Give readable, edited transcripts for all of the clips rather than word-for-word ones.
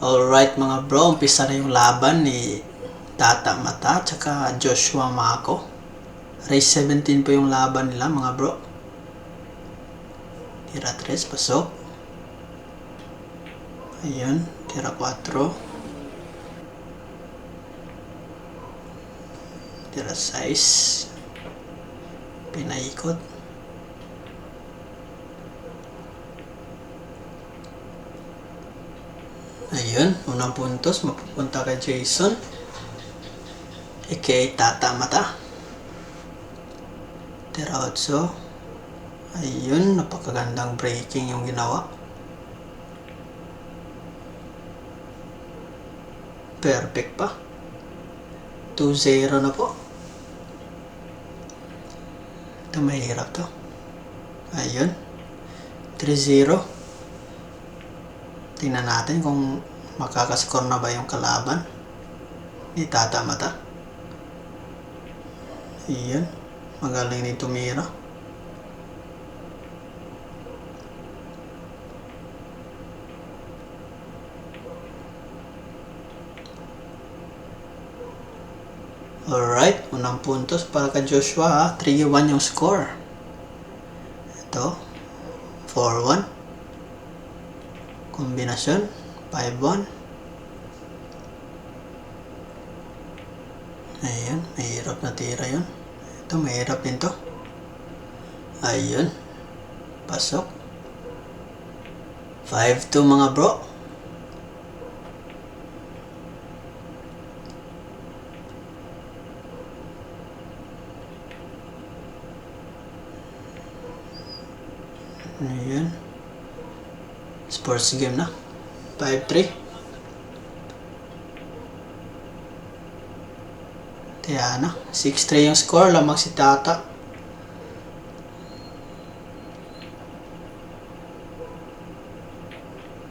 Alright mga bro, umpisa na yung laban ni Tata Mata tsaka Joshua Mako. Race 17 po yung laban nila mga bro. Tira 3, pasok. Ayun, tira 4. Tira 6. Pinaikot. Ayun, unang puntos mapupunta kay Jason aka Tata Mata. Tira 8. Ayun, napakagandang braking yung ginawa. Perfect pa. 2-0 na po. Ito mahirap to. Ayun, 3-0. Tingnan natin kung makakascore na ba yung kalaban ni Tata Mata. Iyan, magaling din tumira. Alright, unang puntos para kay Joshua. 3-1 yung score. Ito, 4-1. Kombinasyon, 5-1. Ayan, mahirap na tira yun. Ito, mahirap din to. Ayun, pasok. 5-2 mga bro. Ayan, sports game na. 5-3. Kaya na, 6-3 yung score, lamang si Tata.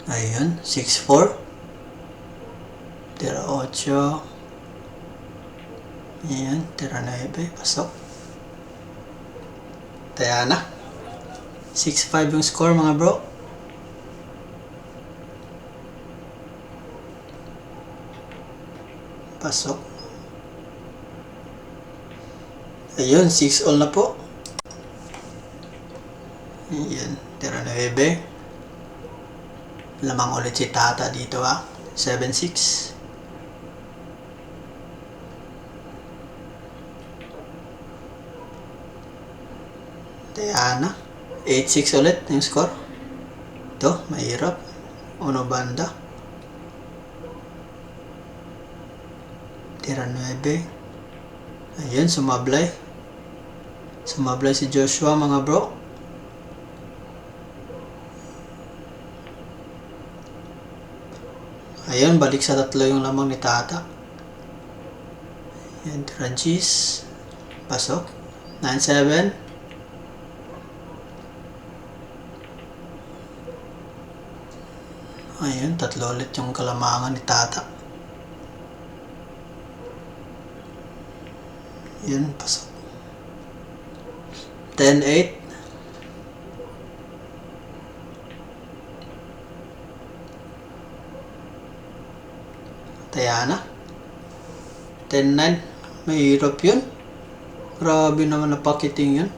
Ayun, 6-4. Tira 8. Ayan, tira 9. Pasok. Kaya na, 6-5 yung score mga bro. Pasok. Ayun, 6-all na po. Ayan, tira 9. Lamang ulit si Tata dito 7-6. Diana, 8-6 ulit yung score. Ito, mahirap. Uno banda. Tira 9. Ayun, sumablay. Sumablay si Joshua mga bro. Ayun, balik sa 3 yung lamang ni Tata. Ayun, tira G's. Pasok. 9-7. Ayun, 3 ulit yung kalamangan ni Tata. Yun, pasok. 10-8. Tayana. 10-9. Mahirap yun. Grabe naman na pakiting yun.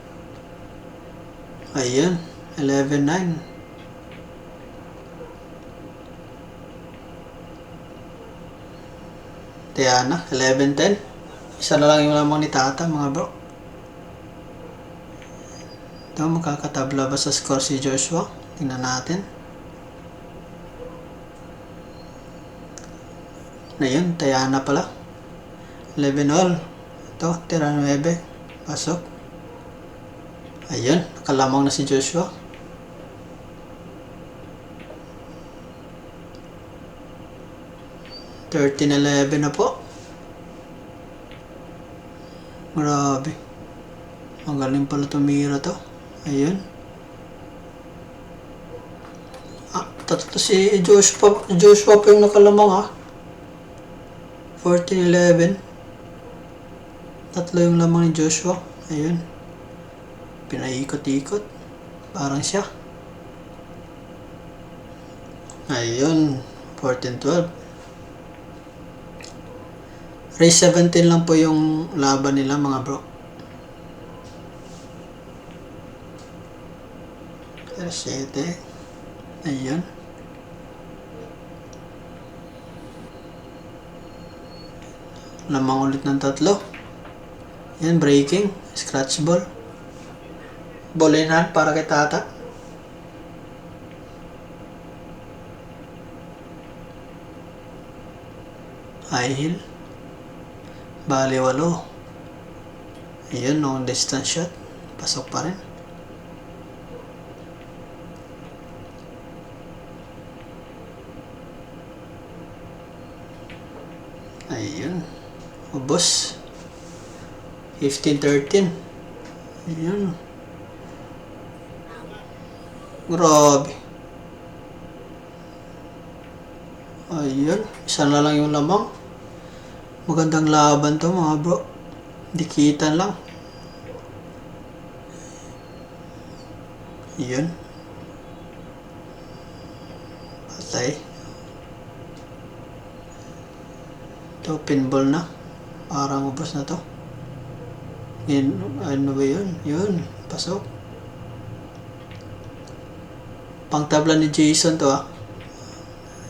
Ayun, 11-9. Tayana, 11-10. Isa na lang yung lamang ni Tata mga bro. Ito, makakatabla ba sa score si Joshua? Tingnan natin. Ayun, Tayana pala. 11-all. Ito, tira 9. Pasok. Ayun, nakalamang na si Joshua. $13-11 na po. Grabe. Ang galing pala tumira to. Ayun. Tatlo si Joshua pa yung nakalamang 14-11. Tatlo yung lamang ni Joshua. Ayun. Pinaikot-ikot. Parang siya. Ayun. 14-12. Race 17 lang po yung laban nila mga bro. Race 7. Ayun. Lamang ulit ng 3. Yan, breaking. Scratch ball. Ball in hand para kay Tata. High heel. Bali 8. Ayun, long distance shot. Pasok pa rin. Ayun. Ubos. 15-13. Ayun. Grabe. Ayun. Isa na lang yung lamang. Magandang laban to mga bro. Dikitan lang. Ayun. Patay. Ito, pinball na. Parang ubos na to. Ano ba yun? Yun. Pasok. Pang tabla ni Jason to ah.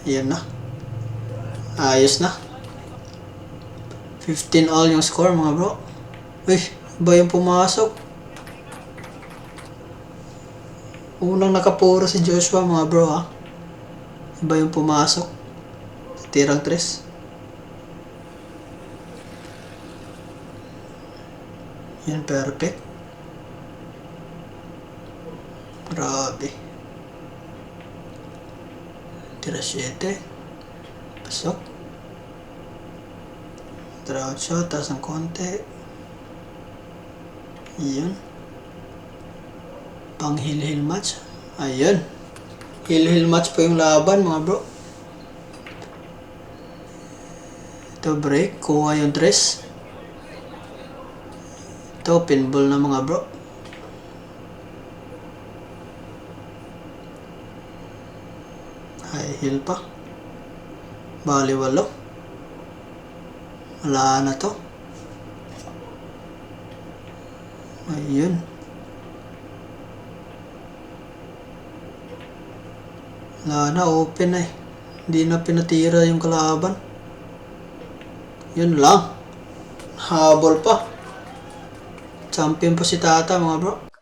Yan na. Ayos na. 15 all yung score mga bro. Uy, iba yung pumasok. Unang nakapuro si Joshua mga bro ha. Iba yung pumasok. Tirang 3. Yan, perfect. Grabe. Tira 7. Pasok. Draw shot, taas ng konti. Ayun. Pang heel match. Ayun. Heel match po yung laban mga bro. Ito break. Kuha yung dress. Ito pinball na mga bro. High heel pa. Bali 8. Wala na to. Ayun. Wala na, open eh. Hindi na pinatira yung kalaban. Yun lang. Habol pa. Champion po si Tata mga bro.